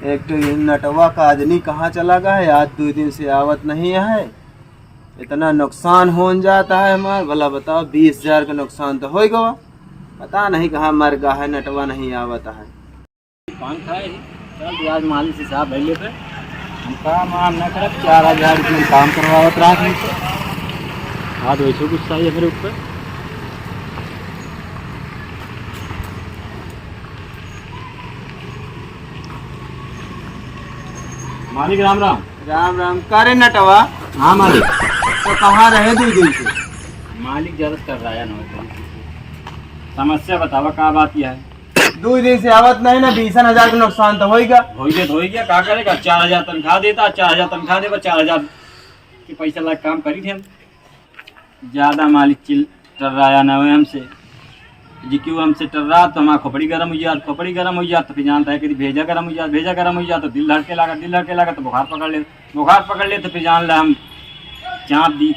एक तो ये नटवा का आदमी कहाँ चला गया है, आज 2 दिन से आवत नहीं है। इतना नुकसान हो जाता है हमार, भला बताओ 20,000 का नुकसान तो हो गया। पता नहीं कहाँ मर गया है, नटवा नहीं आवता है। पान खाए चल आज मालिक से साहब भैले पे हम काम वाम न करब 4,000 रुपये काम करवावत रात में आज वैसे कुछ चाहिए मेरे ऊपर। मालिक राम राम। राम राम। करे नटवा? हाँ मालिक। तो कहाँ रहे 2 दिन से? मालिक जरूरत कर रहा है ना, समस्या बतावा का बात यह है। 2 दिन से आवत नहीं ना, 20,000 का नुकसान तो हो गया। हो गया क्या करेगा, 4,000 तनख्वाह देता, 4,000 तनख्वाह देगा, 4,000 के पैसा लाग काम करी थे हम। ज़्यादा मालिक चिल कर रहा ना हुए हमसे जी, क्यों हमसे डर रहा तो हमारा खोपड़ी गर्म हो जाता, खोपड़ी गर्म हो जाता तो फिर जानता है कि भेजा गर्म हो जाता, भेजा गर्म हो जाता तो दिल धड़के लगा तो बुखार पकड़ ले तो फिर जान ला हम चाँप दी।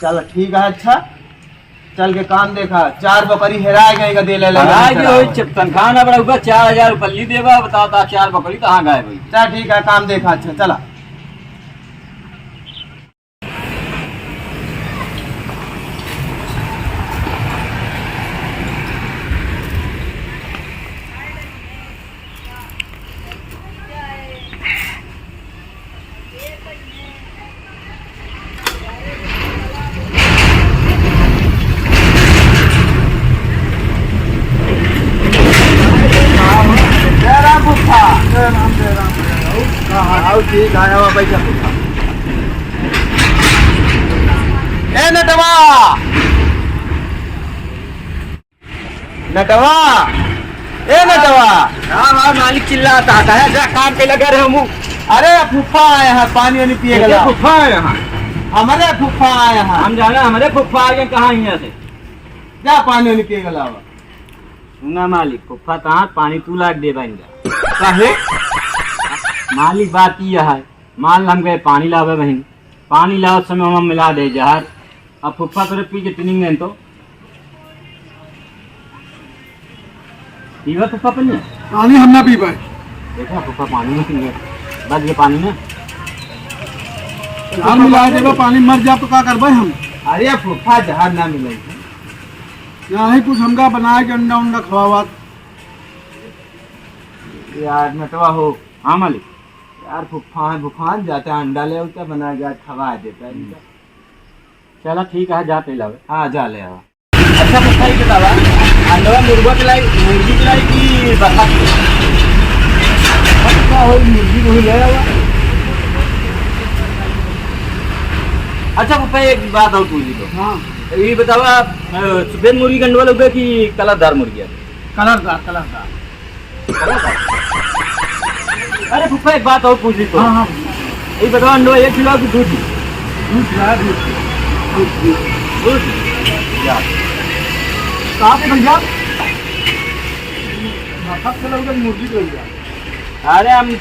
चल ठीक है, अच्छा चल के काम देखा। 4 बकरी हेरा गई का दे ले तनख्वाह ना बढ़ा 4,000 पल्ली देगा, बताता 4 बकरी कहाँ गायब हुई। चल ठीक है, काम देखा। अच्छा चला। ठीक आया हुआ पैसा। ए नटवा, नटवा, ए नटवा। हाँ मालिक चिल्लाता है, जा काम पे लगा रहे मुँह। अरे फूफा आए हैं, पानी वानी पिए गया। फुफ्फा है यहाँ, हमारे फूफा आए हैं। हम जाना हमारे फुफ्फा आ गए कहाँ यहाँ से, जा पानी वानी पिए गया। सुना मालिक फुफ्फा कहाँ, पानी तू लाग दे बहन काहे? मालिक बात यह है, मान हम गए पानी लावे बहन, पानी लाओ समय हम मिला दे जहर, अब फुफ्फा तेरे पी के ट्रेनिंग तो पीवा फुफ्फा पानी पानी हम ना पी पाए। देखा फुफ्फा पानी में पीए बच गए पानी में हम मिला देगा, पानी मर जा तो क्या करबे हम। अरे फुफ्फा जहर ना मिले, यहाँ ही कुछ हमका बना के अंडा उंडा खवावा। यार नटवा हो। हाँ मालिक। यार फुफा जाता है, अंडा ले उतना बना के खवा देता है। चला ठीक है, जाते लावे। हाँ जा ले आओ। अच्छा फुफ्फा ही बतावा, अंडा मुर्गा खिलाई, मुर्गी खिलाई कि बत्तख मुर्गी को ले आओ। अच्छा फुफ्फा एक बात और पूछ ली तो। हाँ ये बतावा, सफेद मुर्गी का अंडा लोगे कि कलरदार मुर्गी है? कलरदार। अरे फुफ्फा एक बात और पूछ ली तो। हाँ ये बताओ अंडा एक खिलाओ कि दूध? दूध कहाँ पे भैया? मुर्गी को अरे हम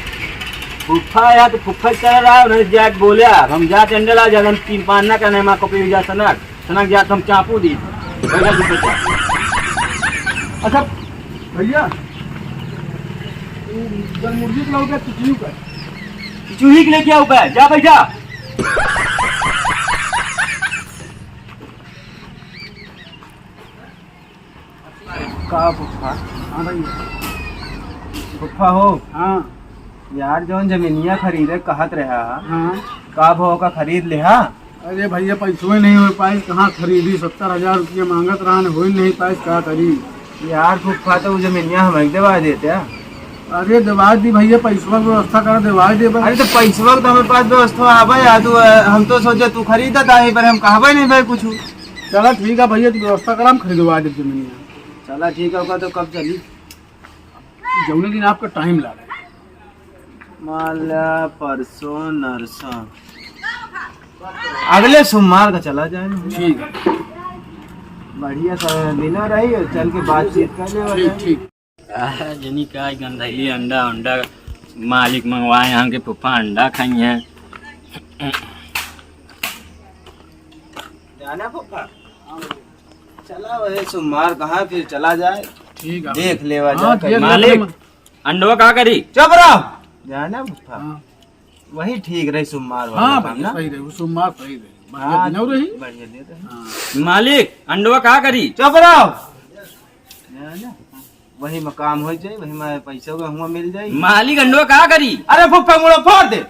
फुफ्फा आया तो फुफ्फा चल रहा है, उन्होंने जाके बोले हम जाके अंडे ला जाकर 3-5 ना करने माँ को पी जा सनक जा हम चापू दी। अच्छा भैया, जब मुर्गी के लाओगे तो चूही के लिए क्या उपाय, जा भैया। का फुफ्फा? हाँ भैया फुफ्फा हो। हाँ यार जौन जमीनिया खरीदे कहत रहा। हाँ का भाव का खरीद ले। हाँ अरे भैया पैसों नहीं हो पाए, कहाँ खरीदी? 70,000 रुपये मांगत रहा, हो ही नहीं पाए, क्या करी? यार फुफ्फा तो जमीनिया हमें दवा देते। अरे दवा दी भैया, पैसवा की व्यवस्था कर, दवा दे। अरे तो पैसवा तो हमारे पास व्यवस्था आवा याद, हम तो सोचे तू खरीदा था पर हम कहबे नहीं भाई कुछ। चला ठीक है भैया, तू व्यवस्था कर, हम खरीदवा दे जमीनिया। चला ठीक है, तो कब चली? जौने दिन आपका टाइम लगा, माला परसों नरसा, अगले सोमवार का चला जाए। ठीक है, बढ़िया दिन रही, चल के बातचीत कर ले। ठीक जनी का गंधैली अंडा मालिक मंगवाए यहाँ के फुफ्फा अंडा खाई है। जाना फुफ्फा? चला वही सोमवार कहाँ फिर चला जाए। ठीक है, देख ले मालिक। अंडवा का करी? चुप रहो। जाना फुफा हाँ वही ठीक रही सोमवार वाला हाँ काम भाई ना। सही रही, वो सोमवार सही रही, बढ़िया हाँ, दिन और रही। बढ़िया दिन रही। हाँ मालिक अंडवा का करी? चुप रहो। जाना वही में काम हो जाए, वही में पैसा हुआ मिल जाए। मालिक अंडवा का करी? अरे फुफा मुड़ा फोड़ दे।